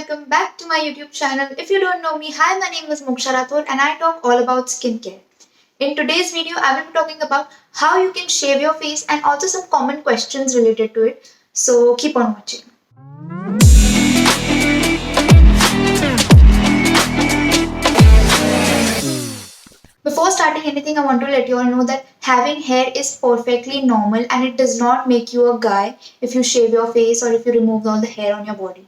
welcome back to my YouTube channel. If you don't know me, hi, my name is Moksha Rathod and I talk all about skincare. In today's video, I will be talking about how you can shave your face and also some common questions related to it. So keep on watching. Before starting anything, I want to let you all know that having hair is perfectly normal and it does not make you a guy if you shave your face or if you remove all the hair on your body.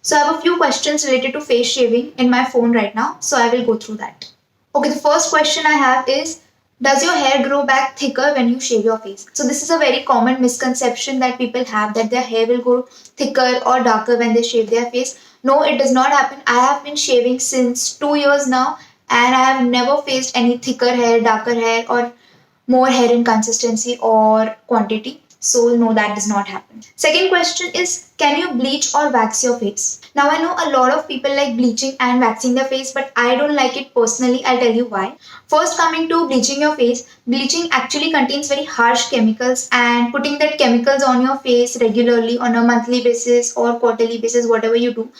So I have a few questions related to face shaving in my phone right now, so I will go through that. Okay, the first question I have is, does your hair grow back thicker when you shave your face? So this is a very common misconception that people have, that their hair will grow thicker or darker when they shave their face. No, it does not happen. I have been shaving since 2 years now and I have never faced any thicker hair, darker hair or more hair in consistency or quantity. So no, that does not happen. Second question is, can you bleach or wax your face? Now I know a lot of people like bleaching and waxing their face, but I don't like it personally. I'll tell you why. First, coming to bleaching your face, bleaching actually contains very harsh chemicals, and putting that chemicals on your face regularly on a monthly basis or quarterly basis, whatever you do,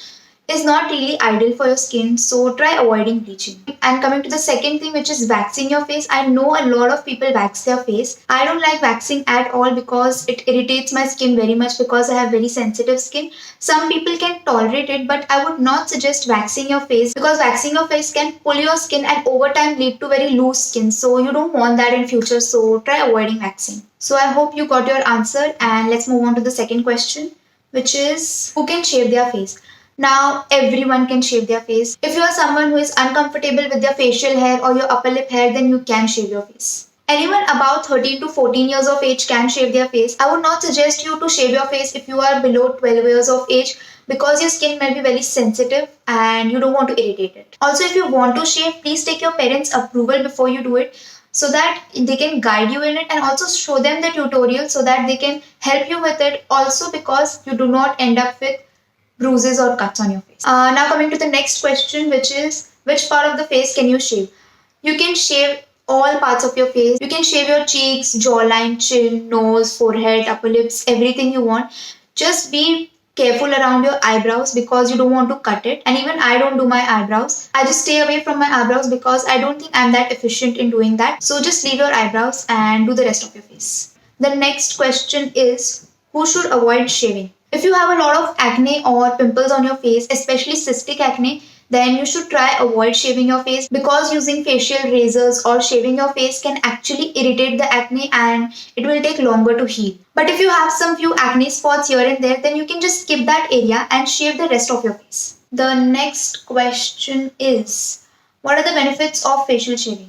is not really ideal for your skin, so try avoiding bleaching. And coming to the second thing, which is waxing your face, I know a lot of people wax their face. I don't like waxing at all because it irritates my skin very much because I have very sensitive skin. Some people can tolerate it, but I would not suggest waxing your face because waxing your face can pull your skin and over time lead to very loose skin, so you don't want that in future, so try avoiding waxing. So I hope you got your answer, and let's move on to the second question, which is, who can shave their face? Now, everyone can shave their face. If you are someone who is uncomfortable with their facial hair or your upper lip hair, then you can shave your face. Anyone about 13 to 14 years of age can shave their face. I would not suggest you to shave your face if you are below 12 years of age because your skin may be very sensitive and you don't want to irritate it. Also, if you want to shave, please take your parents' approval before you do it so that they can guide you in it, and also show them the tutorial so that they can help you with it. Also, because you do not end up with bruises or cuts on your face. Now coming to the next question, which is, which part of the face can you shave? You can shave all parts of your face. You can shave your cheeks, jawline, chin, nose, forehead, upper lips, everything you want. Just be careful around your eyebrows because you don't want to cut it. And even I don't do my eyebrows. I just stay away from my eyebrows because I don't think I'm that efficient in doing that. So just leave your eyebrows and do the rest of your face. The next question is, who should avoid shaving? If you have a lot of acne or pimples on your face, especially cystic acne, then you should try avoid shaving your face because using facial razors or shaving your face can actually irritate the acne and it will take longer to heal. But if you have some few acne spots here and there, then you can just skip that area and shave the rest of your face. The next question is, what are the benefits of facial shaving?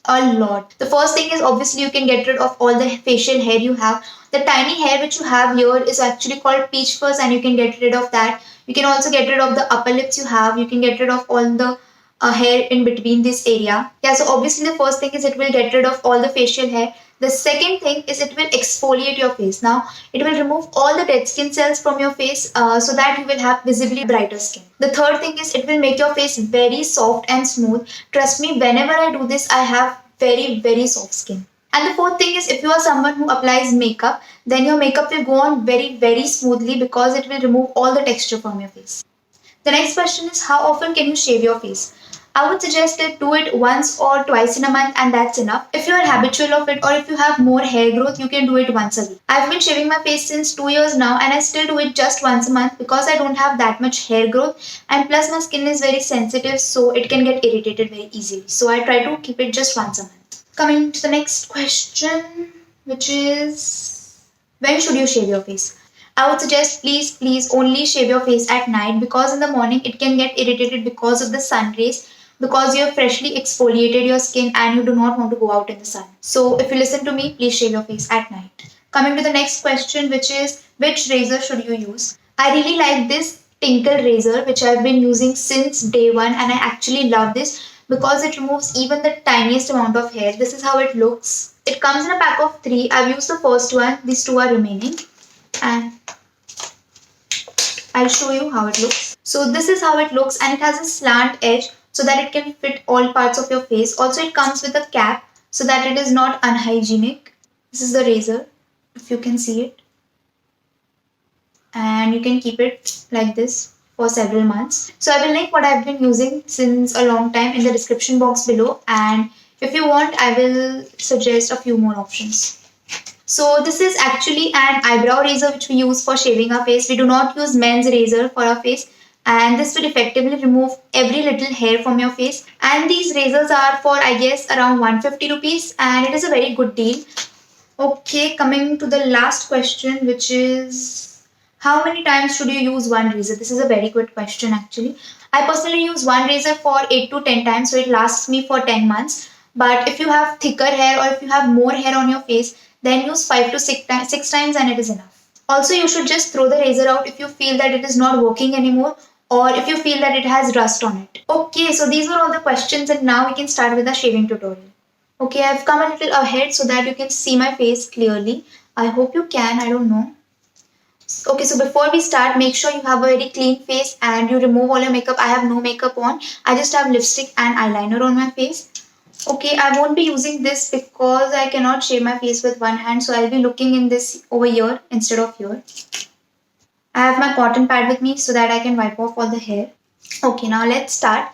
A lot. The first thing is, obviously you can get rid of all the facial hair you have. The tiny hair which you have here is actually called peach fuzz and you can get rid of that. You can also get rid of the upper lips you have. You can get rid of all the hair in between this area. Yeah, so obviously the first thing is it will get rid of all the facial hair. The second thing is it will exfoliate your face. Now, it will remove all the dead skin cells from your face so that you will have visibly brighter skin. The third thing is it will make your face very soft and smooth. Trust me, whenever I do this, I have very soft skin. And the fourth thing is, if you are someone who applies makeup, then your makeup will go on very smoothly because it will remove all the texture from your face. The next question is, how often can you shave your face? I would suggest that do it once or twice in a month and that's enough. If you are habitual of it or if you have more hair growth, you can do it once a week. I've been shaving my face since 2 years now and I still do it just once a month because I don't have that much hair growth, and plus my skin is very sensitive so it can get irritated very easily. So I try to keep it just once a month. Coming to the next question, which is, when should you shave your face? I would suggest please only shave your face at night because in the morning it can get irritated because of the sun rays, because you have freshly exfoliated your skin and you do not want to go out in the sun. So if you listen to me, please shave your face at night. Coming to the next question, which is, which razor should you use? I really like this Tinkle razor which I've been using since day one, and I actually love this because it removes even the tiniest amount of hair. This is how it looks. It comes in a pack of 3. I've used the first one. These 2 are remaining. And I'll show you how it looks. So this is how it looks, and it has a slant edge so that it can fit all parts of your face. Also, it comes with a cap so that it is not unhygienic. This is the razor, if you can see it. And you can keep it like this. for several months. So I will link what I've been using since a long time in the description box below, and if you want, I will suggest a few more options. So this is actually an eyebrow razor which we use for shaving our face. We do not use men's razor for our face, and this will effectively remove every little hair from your face. And these razors are for, I guess, around 150 rupees, and it is a very good deal. Okay, coming to the last question, which is how many times should you use one razor? This is a very good question actually. I personally use one razor for 8 to 10 times, so it lasts me for 10 months. But if you have thicker hair or if you have more hair on your face, then use 5 to 6 times and it is enough. Also, you should just throw the razor out if you feel that it is not working anymore or if you feel that it has rust on it. Okay, so these were all the questions, and now we can start with the shaving tutorial. Okay, I've come a little ahead so that you can see my face clearly. I hope you can, I don't know. Okay, so before we start, make sure you have a very clean face and you remove all your makeup. I have no makeup on. I just have lipstick and eyeliner on my face. Okay, I won't be using this because I cannot shave my face with one hand, so I'll be looking in this over here instead of here. I have my cotton pad with me so that I can wipe off all the hair. Okay, now let's start.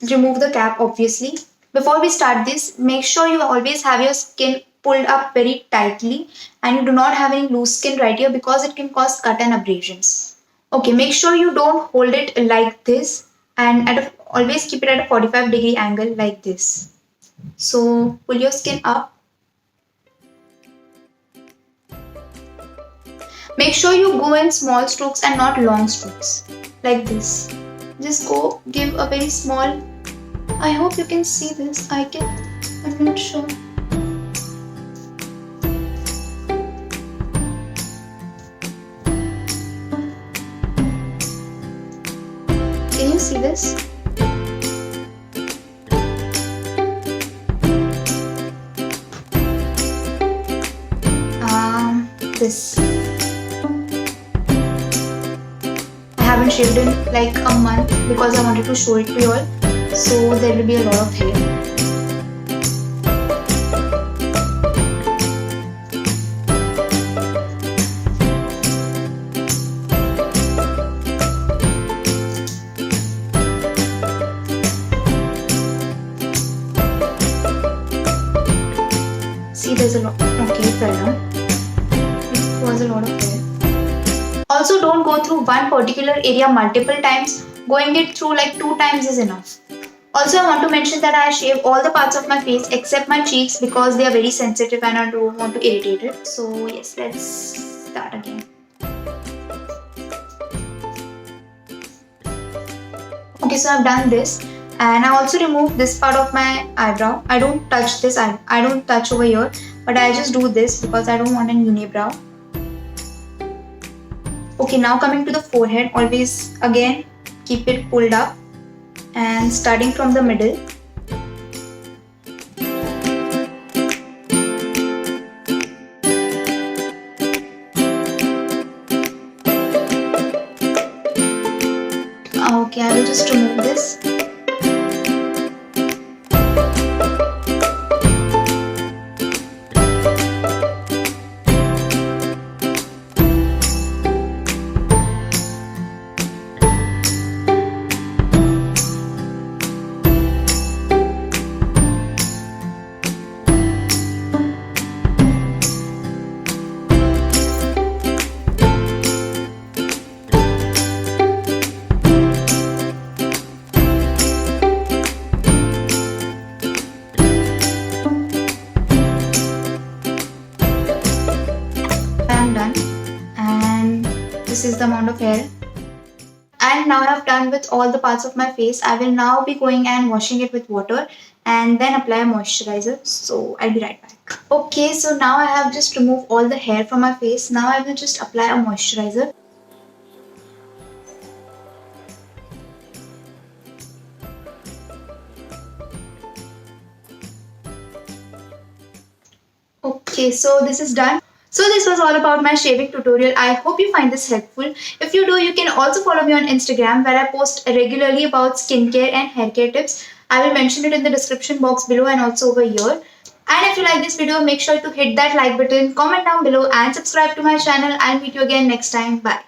Remove the cap, obviously. Before we start this, make sure you always have your skin pulled up very tightly and you do not have any loose skin right here because it can cause cut and abrasions. Okay, make sure you don't hold it like this, and always keep it at a 45-degree angle like this. So pull your skin up. Make sure you go in small strokes and not long strokes like this. Just go give a very small. I hope you can see this. I'm not sure. Can you see this? This. I haven't shaved in like a month because I wanted to show it to you all. So there will be a lot of hair. See, there's a lot. Okay, it fell down. It was a lot of hair. Also, don't go through one particular area multiple times. Going it through like 2 times is enough. Also, I want to mention that I shave all the parts of my face except my cheeks because they are very sensitive and I don't want to irritate it. So yes, let's start again. Okay, so I've done this, and I also removed this part of my eyebrow. I don't touch this, I don't touch over here, but I just do this because I don't want an unibrow. Okay, now coming to the forehead, always again keep it pulled up and starting from the middle. Okay, I will just remove this. Done, and this is the amount of hair. And now I have done with all the parts of my face. I will now be going and washing it with water and then apply a moisturizer. So I'll be right back. Okay, so now I have just removed all the hair from my face. Now I will just apply a moisturizer. Okay, so this is done. So this was all about my shaving tutorial. I hope you find this helpful. If you do, you can also follow me on Instagram where I post regularly about skincare and hair care tips. I will mention it in the description box below and also over here. And if you like this video, make sure to hit that like button, comment down below and subscribe to my channel. I'll meet you again next time. Bye.